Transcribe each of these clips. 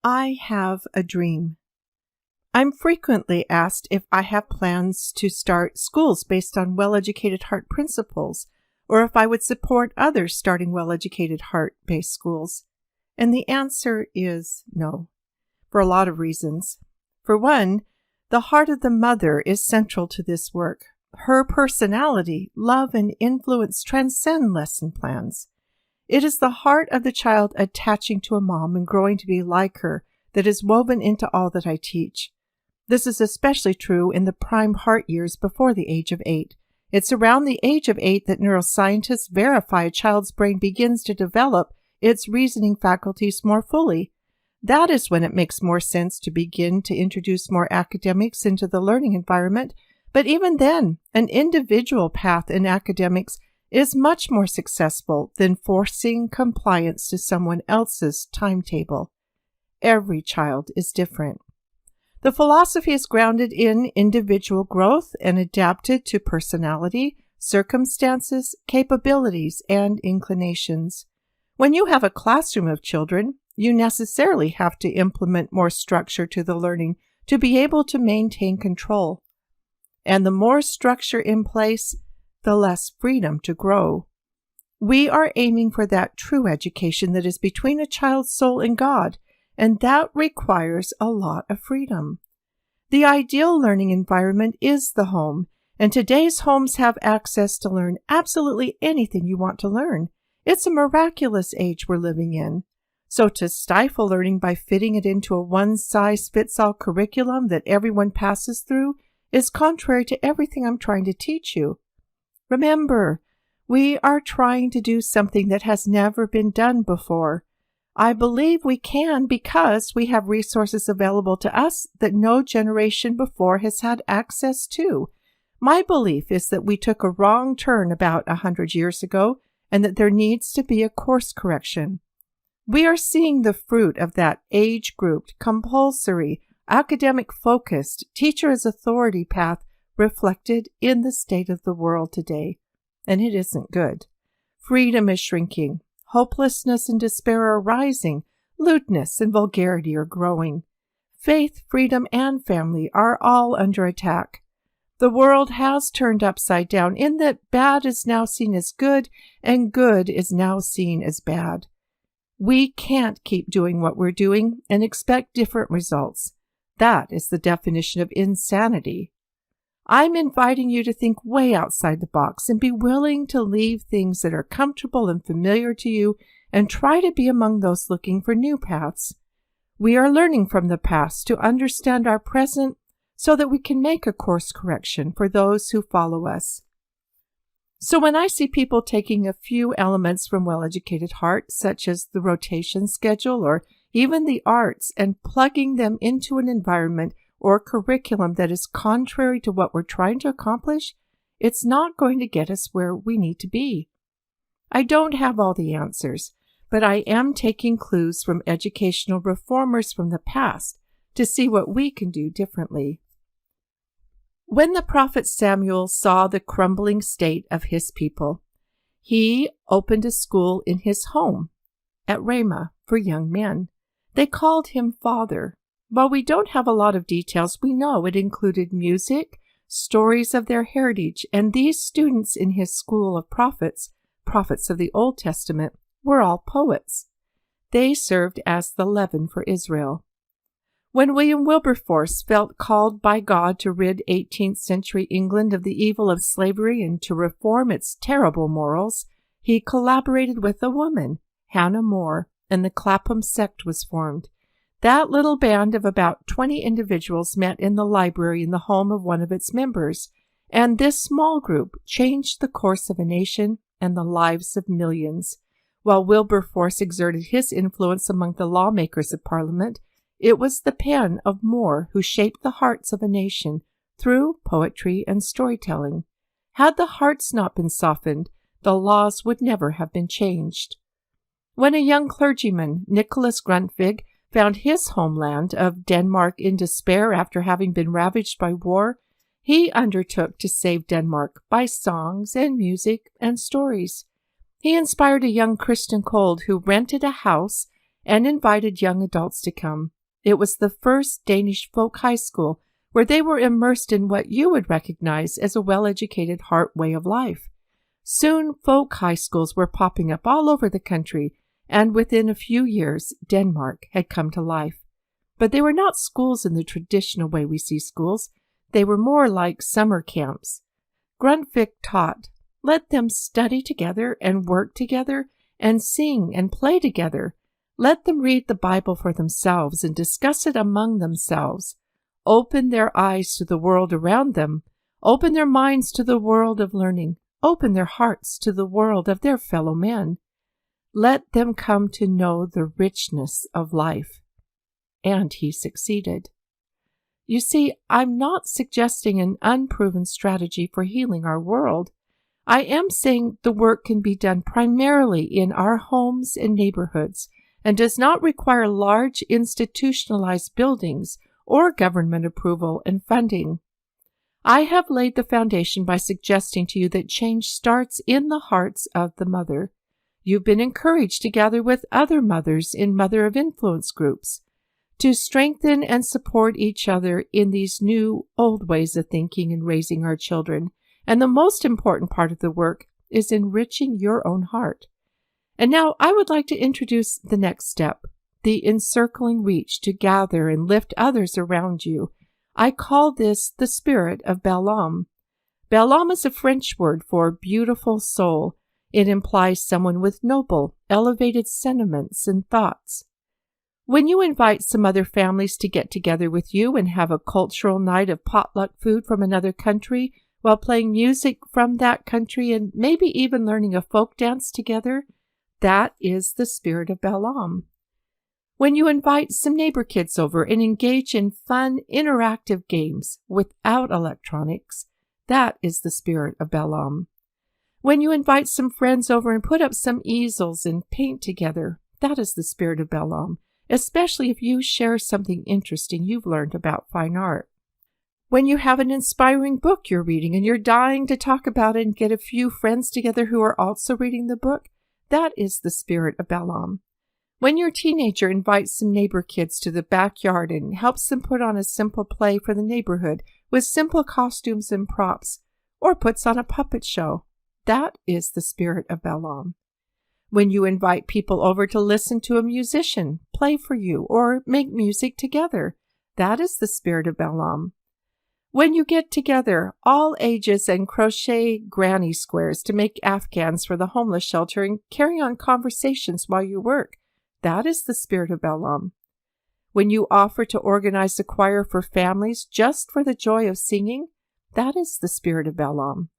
I have a dream. I'm frequently asked if I have plans to start schools based on well-educated heart principles, or if I would support others starting well-educated heart-based schools. And the answer is no, for a lot of reasons. For one, the heart of the mother is central to this work. Her personality, love, and influence transcend lesson plans. It is the heart of the child attaching to a mom and growing to be like her that is woven into all that I teach. This is especially true in the prime heart years before the age of 8. It's around the age of 8 that neuroscientists verify a child's brain begins to develop its reasoning faculties more fully. That is when it makes more sense to begin to introduce more academics into the learning environment. But even then, an individual path in academics is much more successful than forcing compliance to someone else's timetable. Every child is different. The philosophy is grounded in individual growth and adapted to personality, circumstances, capabilities, and inclinations. When you have a classroom of children, you necessarily have to implement more structure to the learning to be able to maintain control. And the more structure in place, the less freedom to grow. We are aiming for that true education that is between a child's soul and God, and that requires a lot of freedom. The ideal learning environment is the home, and today's homes have access to learn absolutely anything you want to learn. It's a miraculous age we're living in. So to stifle learning by fitting it into a one-size-fits-all curriculum that everyone passes through is contrary to everything I'm trying to teach you. Remember, we are trying to do something that has never been done before. I believe we can because we have resources available to us that no generation before has had access to. My belief is that we took a wrong turn about 100 years ago and that there needs to be a course correction. We are seeing the fruit of that age-grouped, compulsory, academic-focused, teacher-as-authority path reflected in the state of the world today, and it isn't good. Freedom is shrinking. Hopelessness and despair are rising. Lewdness and vulgarity are growing. Faith, freedom, and family are all under attack. The world has turned upside down in that bad is now seen as good and good is now seen as bad. We can't keep doing what we're doing and expect different results. That is the definition of insanity. I'm inviting you to think way outside the box and be willing to leave things that are comfortable and familiar to you and try to be among those looking for new paths. We are learning from the past to understand our present so that we can make a course correction for those who follow us. So when I see people taking a few elements from well-educated heart, such as the rotation schedule or even the arts, and plugging them into an environment or curriculum that is contrary to what we're trying to accomplish, it's not going to get us where we need to be. I don't have all the answers, but I am taking clues from educational reformers from the past to see what we can do differently. When the prophet Samuel saw the crumbling state of his people, he opened a school in his home at Ramah for young men. They called him Father. While we don't have a lot of details, we know it included music, stories of their heritage, and these students in his school of prophets of the Old Testament, were all poets. They served as the leaven for Israel. When William Wilberforce felt called by God to rid 18th century England of the evil of slavery and to reform its terrible morals, he collaborated with a woman, Hannah More, and the Clapham sect was formed. That little band of about 20 individuals met in the library in the home of one of its members, and this small group changed the course of a nation and the lives of millions. While Wilberforce exerted his influence among the lawmakers of Parliament, it was the pen of More who shaped the hearts of a nation through poetry and storytelling. Had the hearts not been softened, the laws would never have been changed. When a young clergyman, Nicholas Grundtvig, found his homeland of Denmark in despair after having been ravaged by war, he undertook to save Denmark by songs and music and stories. He inspired a young Christian Cold who rented a house and invited young adults to come. It was the first Danish folk high school where they were immersed in what you would recognize as a well-educated heart way of life. Soon, folk high schools were popping up all over the country, and within a few years, Denmark had come to life. But they were not schools in the traditional way we see schools. They were more like summer camps. Grundtvig taught, let them study together and work together and sing and play together. Let them read the Bible for themselves and discuss it among themselves. Open their eyes to the world around them. Open their minds to the world of learning. Open their hearts to the world of their fellow men. Let them come to know the richness of life. And he succeeded. You see, I'm not suggesting an unproven strategy for healing our world. I am saying the work can be done primarily in our homes and neighborhoods and does not require large institutionalized buildings or government approval and funding. I have laid the foundation by suggesting to you that change starts in the hearts of the mother. You've been encouraged to gather with other mothers in Mother of Influence groups, to strengthen and support each other in these new, old ways of thinking and raising our children. And the most important part of the work is enriching your own heart. And now I would like to introduce the next step, the encircling reach to gather and lift others around you. I call this the spirit of Belle Ame. Belle Ame is a French word for beautiful soul. It implies someone with noble, elevated sentiments and thoughts. When you invite some other families to get together with you and have a cultural night of potluck food from another country while playing music from that country and maybe even learning a folk dance together, that is the spirit of Belle Ame. When you invite some neighbor kids over and engage in fun, interactive games without electronics, that is the spirit of Belle Ame. When you invite some friends over and put up some easels and paint together, that is the spirit of Belle Ame, especially if you share something interesting you've learned about fine art. When you have an inspiring book you're reading and you're dying to talk about it and get a few friends together who are also reading the book, that is the spirit of Belle Ame. When your teenager invites some neighbor kids to the backyard and helps them put on a simple play for the neighborhood with simple costumes and props, or puts on a puppet show, that is the spirit of Belle Ame. When you invite people over to listen to a musician play for you or make music together, that is the spirit of Belle Ame. When you get together, all ages, and crochet granny squares to make afghans for the homeless shelter and carry on conversations while you work, that is the spirit of Belle Ame. When you offer to organize a choir for families just for the joy of singing, that is the spirit of Belle Ame.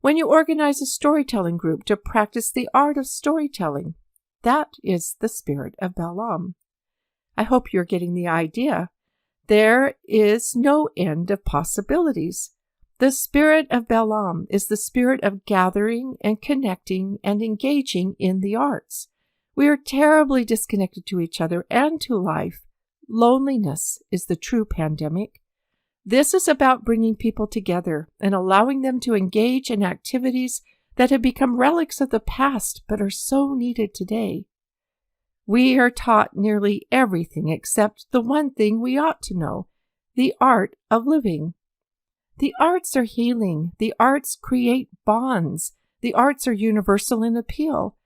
When you organize a storytelling group to practice the art of storytelling, that is the spirit of Belle Ame. I hope you're getting the idea. There is no end of possibilities. The spirit of Belle Ame is the spirit of gathering and connecting and engaging in the arts. We are terribly disconnected to each other and to life. Loneliness is the true pandemic. This is about bringing people together and allowing them to engage in activities that have become relics of the past but are so needed today. We are taught nearly everything except the one thing we ought to know, the art of living. The arts are healing. The arts create bonds. The arts are universal in appeal.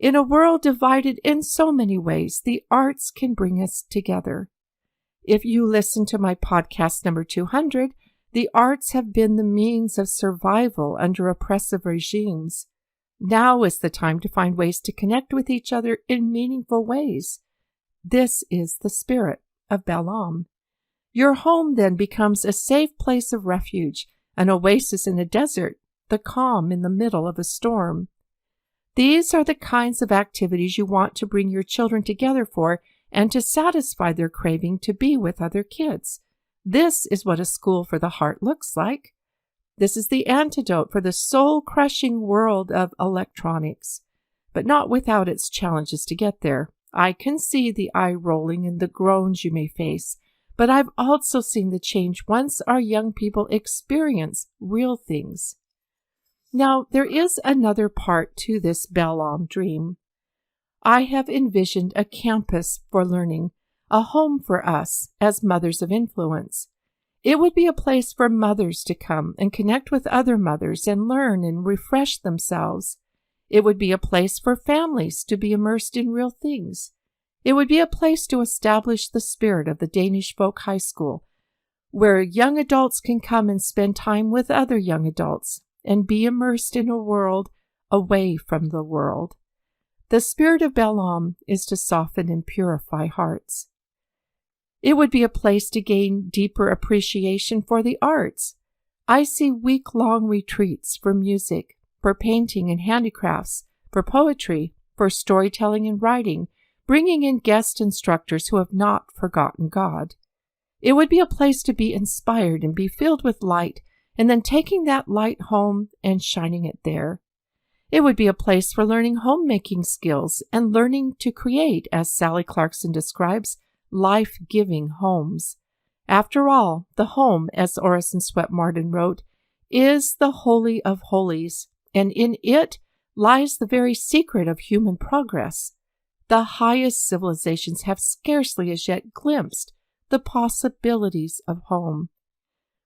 In a world divided in so many ways, the arts can bring us together. If you listen to my podcast number 200, the arts have been the means of survival under oppressive regimes. Now is the time to find ways to connect with each other in meaningful ways. This is the spirit of Belle Ame. Your home then becomes a safe place of refuge, an oasis in a desert, the calm in the middle of a storm. These are the kinds of activities you want to bring your children together for and to satisfy their craving to be with other kids. This is what a school for the heart looks like. This is the antidote for the soul-crushing world of electronics, but not without its challenges to get there. I can see the eye-rolling and the groans you may face, but I've also seen the change once our young people experience real things. Now, there is another part to this Belle Ame dream. I have envisioned a campus for learning, a home for us as mothers of influence. It would be a place for mothers to come and connect with other mothers and learn and refresh themselves. It would be a place for families to be immersed in real things. It would be a place to establish the spirit of the Danish Folk High School, where young adults can come and spend time with other young adults and be immersed in a world away from the world. The spirit of Belle Ame is to soften and purify hearts. It would be a place to gain deeper appreciation for the arts. I see week-long retreats for music, for painting and handicrafts, for poetry, for storytelling and writing, bringing in guest instructors who have not forgotten God. It would be a place to be inspired and be filled with light, and then taking that light home and shining it there. It would be a place for learning homemaking skills and learning to create, as Sally Clarkson describes, life-giving homes. After all, the home, as Orison Swett Marden wrote, is the holy of holies, and in it lies the very secret of human progress. The highest civilizations have scarcely as yet glimpsed the possibilities of home.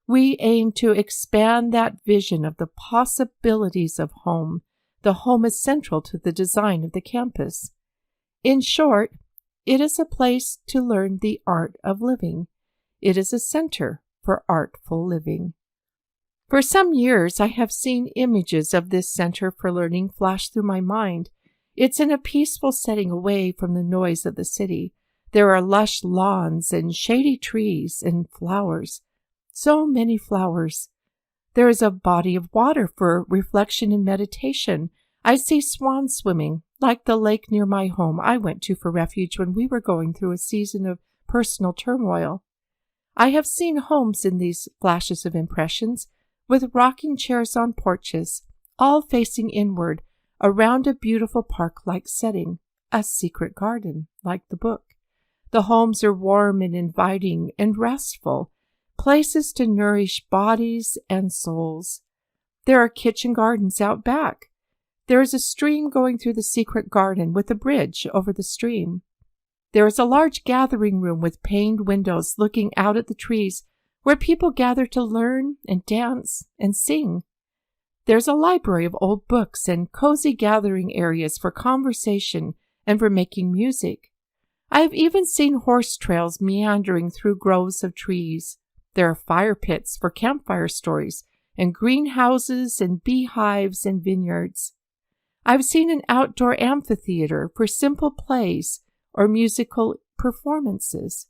We aim to expand that vision of the possibilities of home. The home is central to the design of the campus. In short, it is a place to learn the art of living. It is a center for artful living. For some years, I have seen images of this center for learning flash through my mind. It's in a peaceful setting away from the noise of the city. There are lush lawns and shady trees and flowers. So many flowers. There is a body of water for reflection and meditation. I see swans swimming, like the lake near my home I went to for refuge when we were going through a season of personal turmoil. I have seen homes in these flashes of impressions, with rocking chairs on porches, all facing inward, around a beautiful park-like setting, a secret garden, like the book. The homes are warm and inviting and restful, places to nourish bodies and souls. There are kitchen gardens out back. There is a stream going through the secret garden with a bridge over the stream. There is a large gathering room with paned windows looking out at the trees where people gather to learn and dance and sing. There's a library of old books and cozy gathering areas for conversation and for making music. I have even seen horse trails meandering through groves of trees. There are fire pits for campfire stories, and greenhouses and beehives and vineyards. I've seen an outdoor amphitheater for simple plays or musical performances.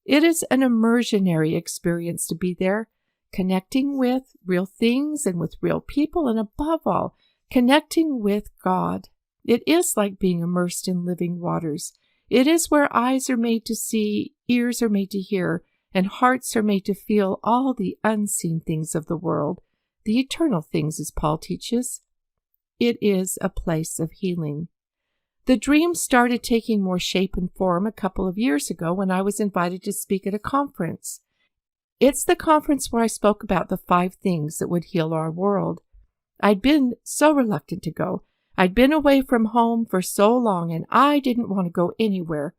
It is an immersionary experience to be there, connecting with real things and with real people, and above all, connecting with God. It is like being immersed in living waters. It is where eyes are made to see, ears are made to hear, and hearts are made to feel all the unseen things of the world, the eternal things, as Paul teaches. It is a place of healing. The dream started taking more shape and form a couple of years ago when I was invited to speak at a conference. It's the conference where I spoke about the 5 things that would heal our world. I'd been so reluctant to go. I'd been away from home for so long, and I didn't want to go anywhere.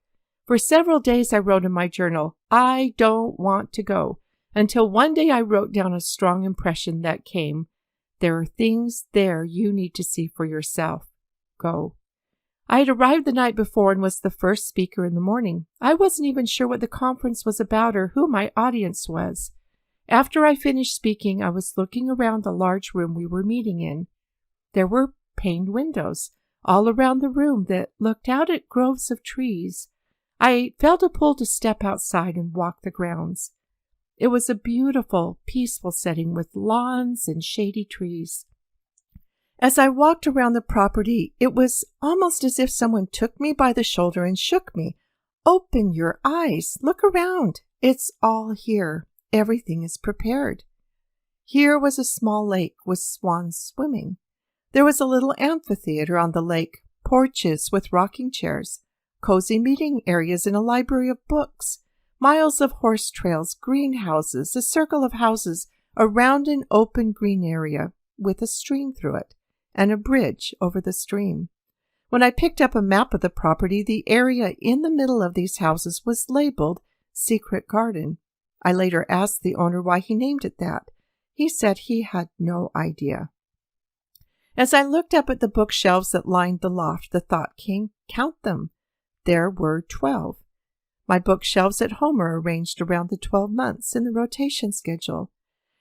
For several days I wrote in my journal, I don't want to go, until one day I wrote down a strong impression that came. There are things there you need to see for yourself. Go. I had arrived the night before and was the first speaker in the morning. I wasn't even sure what the conference was about or who my audience was. After I finished speaking, I was looking around the large room we were meeting in. There were paned windows all around the room that looked out at groves of trees. I felt a pull to step outside and walk the grounds. It was a beautiful, peaceful setting with lawns and shady trees. As I walked around the property, it was almost as if someone took me by the shoulder and shook me. Open your eyes. Look around. It's all here. Everything is prepared. Here was a small lake with swans swimming. There was a little amphitheater on the lake, porches with rocking chairs, cozy meeting areas and a library of books, miles of horse trails, greenhouses, a circle of houses around an open green area with a stream through it, and a bridge over the stream. When I picked up a map of the property, the area in the middle of these houses was labeled Secret Garden. I later asked the owner why he named it that. He said he had no idea. As I looked up at the bookshelves that lined the loft, the thought came, count them. There were 12. My bookshelves at home are arranged around the 12 months in the rotation schedule.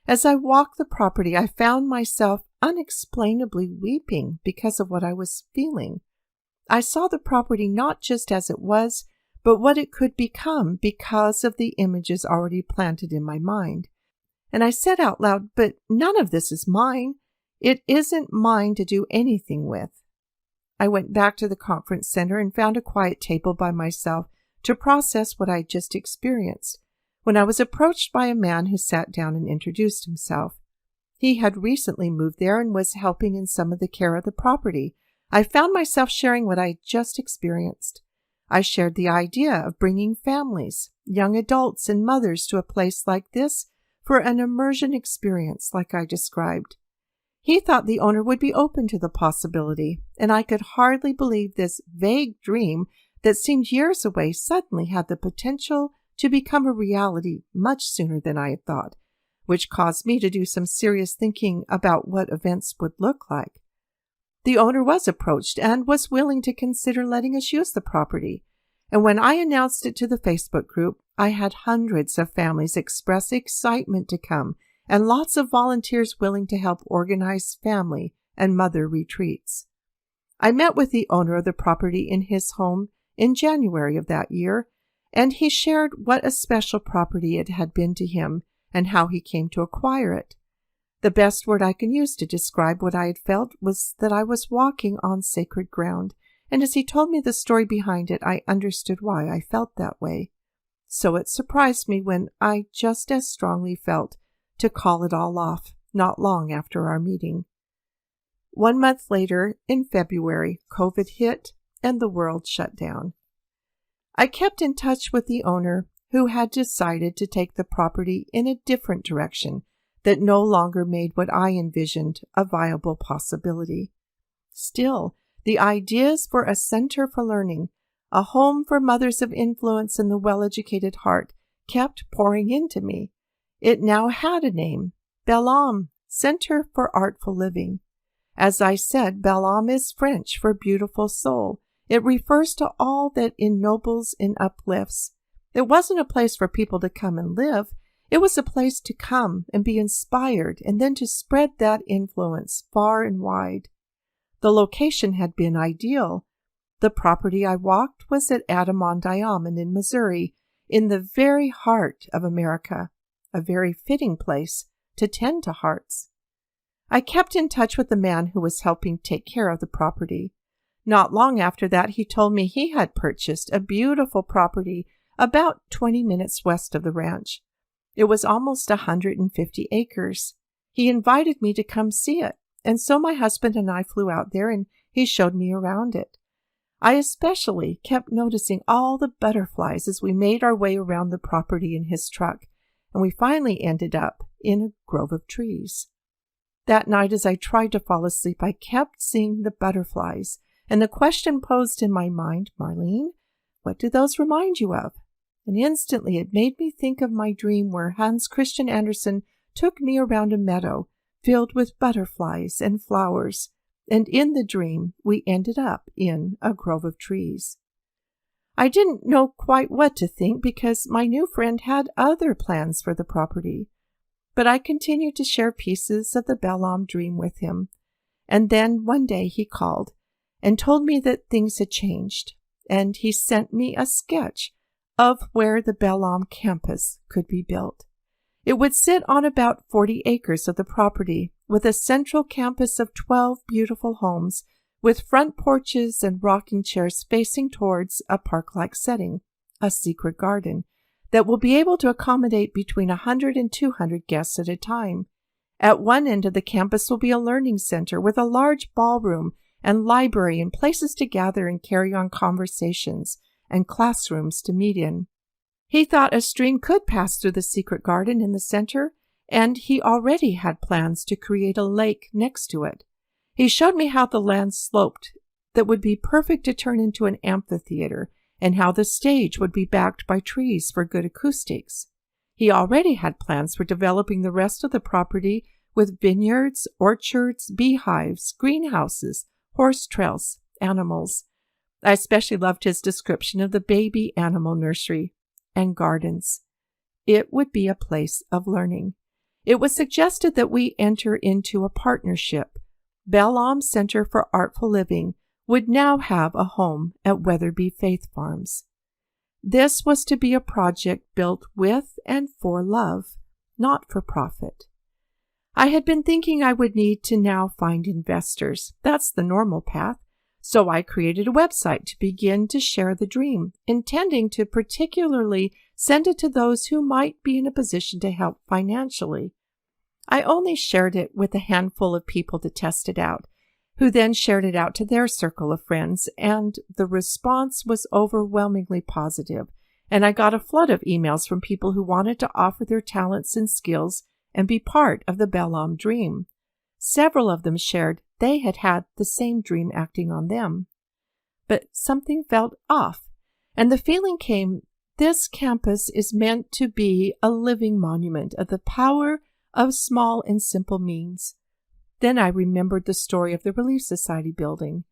As I walked the property, I found myself unexplainably weeping because of what I was feeling. I saw the property not just as it was, but what it could become because of the images already planted in my mind. And I said out loud, but none of this is mine. It isn't mine to do anything with. I went back to the conference center and found a quiet table by myself to process what I had just experienced, when I was approached by a man who sat down and introduced himself. He had recently moved there and was helping in some of the care of the property. I found myself sharing what I had just experienced. I shared the idea of bringing families, young adults and mothers to a place like this for an immersion experience like I described. He thought the owner would be open to the possibility, and I could hardly believe this vague dream that seemed years away suddenly had the potential to become a reality much sooner than I had thought, which caused me to do some serious thinking about what events would look like. The owner was approached and was willing to consider letting us use the property, and when I announced it to the Facebook group, I had hundreds of families express excitement to come and lots of volunteers willing to help organize family and mother retreats. I met with the owner of the property in his home in January of that year, and he shared what a special property it had been to him and how he came to acquire it. The best word I can use to describe what I had felt was that I was walking on sacred ground, and as he told me the story behind it, I understood why I felt that way. So it surprised me when I just as strongly felt to call it all off, not long after our meeting. 1 month later, in February, COVID hit and the world shut down. I kept in touch with the owner, who had decided to take the property in a different direction that no longer made what I envisioned a viable possibility. Still, the ideas for a center for learning, a home for mothers of influence in the well-educated heart, kept pouring into me. It now had a name, Belle Ame, Center for Artful Living. As I said, Belle Ame is French for beautiful soul. It refers to all that ennobles and uplifts. It wasn't a place for people to come and live. It was a place to come and be inspired and then to spread that influence far and wide. The location had been ideal. The property I walked was at Adirondack in Missouri, in the very heart of America, a very fitting place to tend to hearts. I kept in touch with the man who was helping take care of the property. Not long after that, he told me he had purchased a beautiful property about 20 minutes west of the ranch. It was almost 150 acres. He invited me to come see it, and so my husband and I flew out there and he showed me around it. I especially kept noticing all the butterflies as we made our way around the property in his truck, and we finally ended up in a grove of trees. That night, as I tried to fall asleep, I kept seeing the butterflies, and the question posed in my mind, Marlene, what do those remind you of? And instantly it made me think of my dream where Hans Christian Andersen took me around a meadow filled with butterflies and flowers, and in the dream we ended up in a grove of trees. I didn't know quite what to think because my new friend had other plans for the property, but I continued to share pieces of the Belle Ame dream with him, and then one day he called and told me that things had changed, and he sent me a sketch of where the Belle Ame campus could be built. It would sit on about 40 acres of the property, with a central campus of 12 beautiful homes, with front porches and rocking chairs facing towards a park-like setting, a secret garden, that will be able to accommodate between 100 and 200 guests at a time. At one end of the campus will be a learning center with a large ballroom and library and places to gather and carry on conversations, and classrooms to meet in. He thought a stream could pass through the secret garden in the center, and he already had plans to create a lake next to it. He showed me how the land sloped that would be perfect to turn into an amphitheater, and how the stage would be backed by trees for good acoustics. He already had plans for developing the rest of the property with vineyards, orchards, beehives, greenhouses, horse trails, animals. I especially loved his description of the baby animal nursery and gardens. It would be a place of learning. It was suggested that we enter into a partnership. Belle Ame Center for Artful Living would now have a home at Weatherby Faith Farms. This was to be a project built with and for love, not for profit. I had been thinking I would need to now find investors. That's the normal path. So I created a website to begin to share the dream, intending to particularly send it to those who might be in a position to help financially. I only shared it with a handful of people to test it out, who then shared it out to their circle of friends, and the response was overwhelmingly positive, and I got a flood of emails from people who wanted to offer their talents and skills and be part of the Belle Ame dream. Several of them shared they had had the same dream acting on them. But something felt off, and the feeling came, this campus is meant to be a living monument of the power of small and simple means. Then I remembered the story of the Relief Society building.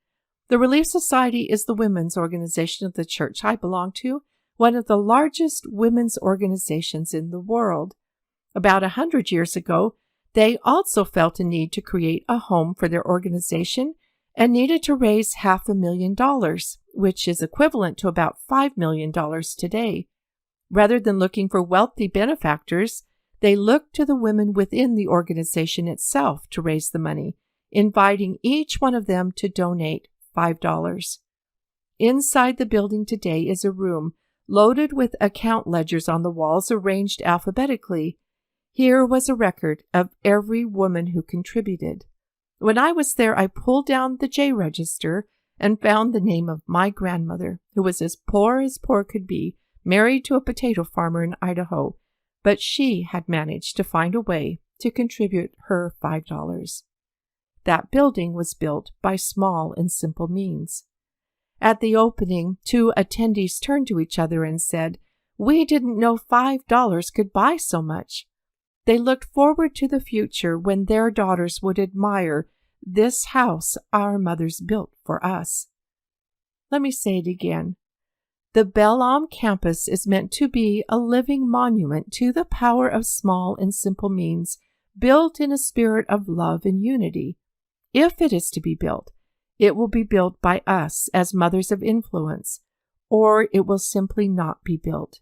The Relief Society is the women's organization of the church I belong to, one of the largest women's organizations in the world. About 100 years ago, they also felt a need to create a home for their organization and needed to raise $500,000, which is equivalent to about $5 million today. Rather than looking for wealthy benefactors, they looked to the women within the organization itself to raise the money, inviting each one of them to donate $5. Inside the building today is a room loaded with account ledgers on the walls arranged alphabetically. Here was a record of every woman who contributed. When I was there, I pulled down the J register and found the name of my grandmother, who was as poor could be, married to a potato farmer in Idaho, but she had managed to find a way to contribute her $5. That building was built by small and simple means. At the opening, 2 attendees turned to each other and said, "We didn't know $5 could buy so much." They looked forward to the future when their daughters would admire this house our mothers built for us. Let me say it again. The Belle Ame campus is meant to be a living monument to the power of small and simple means, built in a spirit of love and unity. If it is to be built, it will be built by us as mothers of influence, or it will simply not be built.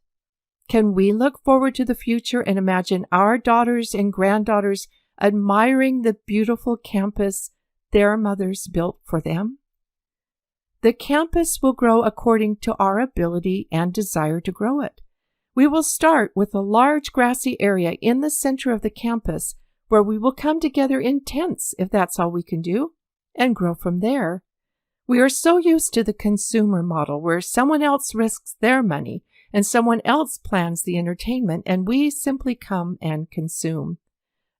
Can we look forward to the future and imagine our daughters and granddaughters admiring the beautiful campus their mothers built for them? The campus will grow according to our ability and desire to grow it. We will start with a large grassy area in the center of the campus where we will come together in tents, if that's all we can do, and grow from there. We are so used to the consumer model where someone else risks their money and someone else plans the entertainment, and we simply come and consume.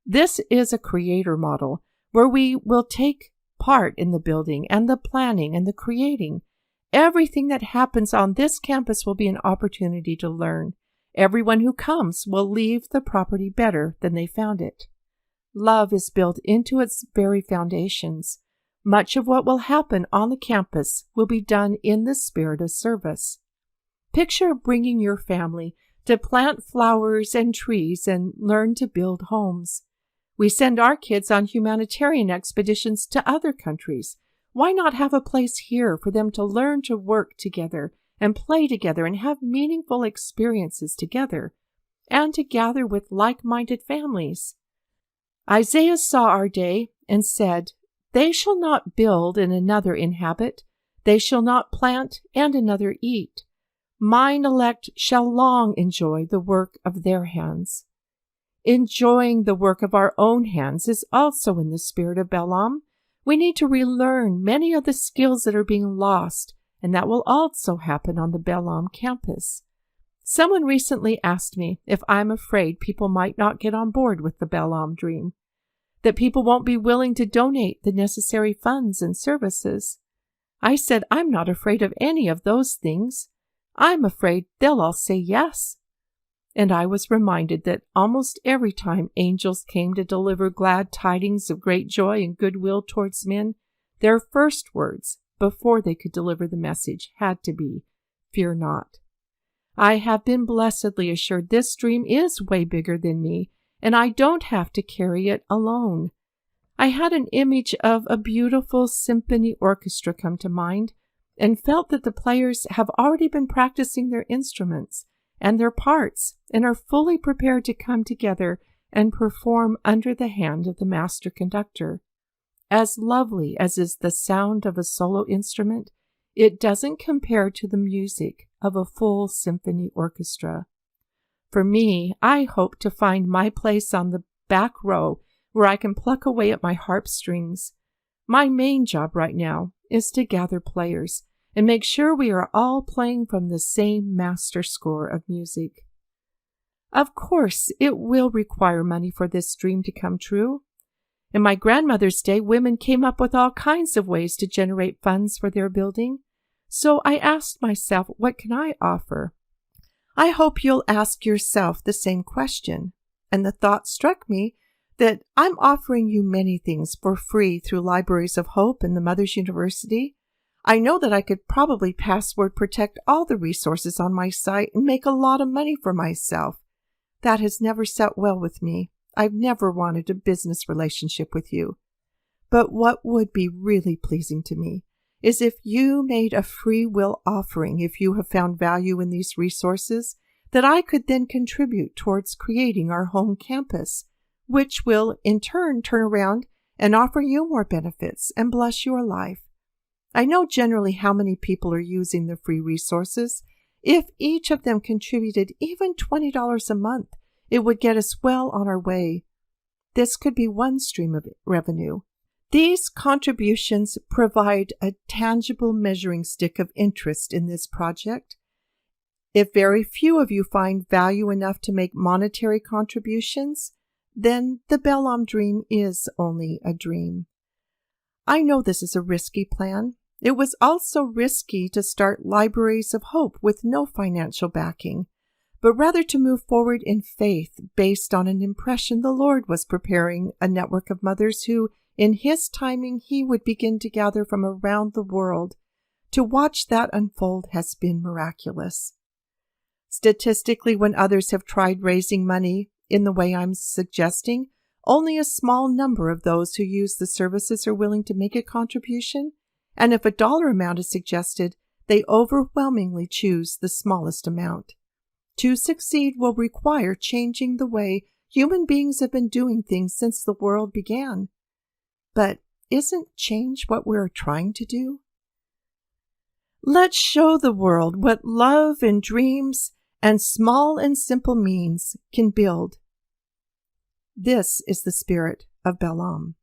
This is a creator model where we will take part in the building and the planning and the creating. Everything that happens on this campus will be an opportunity to learn. Everyone who comes will leave the property better than they found it. Love is built into its very foundations. Much of what will happen on the campus will be done in the spirit of service. Picture bringing your family to plant flowers and trees and learn to build homes. We send our kids on humanitarian expeditions to other countries. Why not have a place here for them to learn to work together and play together and have meaningful experiences together, and to gather with like-minded families? Isaiah saw our day and said, "They shall not build and another inhabit. They shall not plant and another eat. Mine elect shall long enjoy the work of their hands." Enjoying the work of our own hands is also in the spirit of Belle Ame. We need to relearn many of the skills that are being lost, and that will also happen on the Belle Ame campus. Someone recently asked me if I'm afraid people might not get on board with the Belle Ame dream, that people won't be willing to donate the necessary funds and services. I said, I'm not afraid of any of those things. I'm afraid they'll all say yes. And I was reminded that almost every time angels came to deliver glad tidings of great joy and goodwill towards men, their first words, before they could deliver the message, had to be, "Fear not." I have been blessedly assured this dream is way bigger than me, and I don't have to carry it alone. I had an image of a beautiful symphony orchestra come to mind, and felt that the players have already been practicing their instruments and their parts, and are fully prepared to come together and perform under the hand of the master conductor. As lovely as is the sound of a solo instrument, it doesn't compare to the music of a full symphony orchestra. For me, I hope to find my place on the back row where I can pluck away at my harp strings. My main job right now is to gather players and make sure we are all playing from the same master score of music. Of course, it will require money for this dream to come true. In my grandmother's day, women came up with all kinds of ways to generate funds for their building. So I asked myself, what can I offer? I hope you'll ask yourself the same question. And the thought struck me that I'm offering you many things for free through Libraries of Hope and the Mother's University. I know that I could probably password protect all the resources on my site and make a lot of money for myself. That has never sat well with me. I've never wanted a business relationship with you. But what would be really pleasing to me is if you made a free will offering if you have found value in these resources that I could then contribute towards creating our home campus, which will in turn around and offer you more benefits and bless your life. I know generally how many people are using the free resources. If each of them contributed even $20 a month, it would get us well on our way. This could be one stream of revenue. These contributions provide a tangible measuring stick of interest in this project. If very few of you find value enough to make monetary contributions, then the Belle Ame dream is only a dream. I know this is a risky plan. It was also risky to start Libraries of Hope with no financial backing, but rather to move forward in faith based on an impression the Lord was preparing a network of mothers who, in His timing, He would begin to gather from around the world. To watch that unfold has been miraculous. Statistically, when others have tried raising money in the way I'm suggesting, only a small number of those who use the services are willing to make a contribution, and if a dollar amount is suggested, they overwhelmingly choose the smallest amount. To succeed will require changing the way human beings have been doing things since the world began. But isn't change what we're trying to do? Let's show the world what love and dreams and small and simple means can build. This is the spirit of Belle Ame.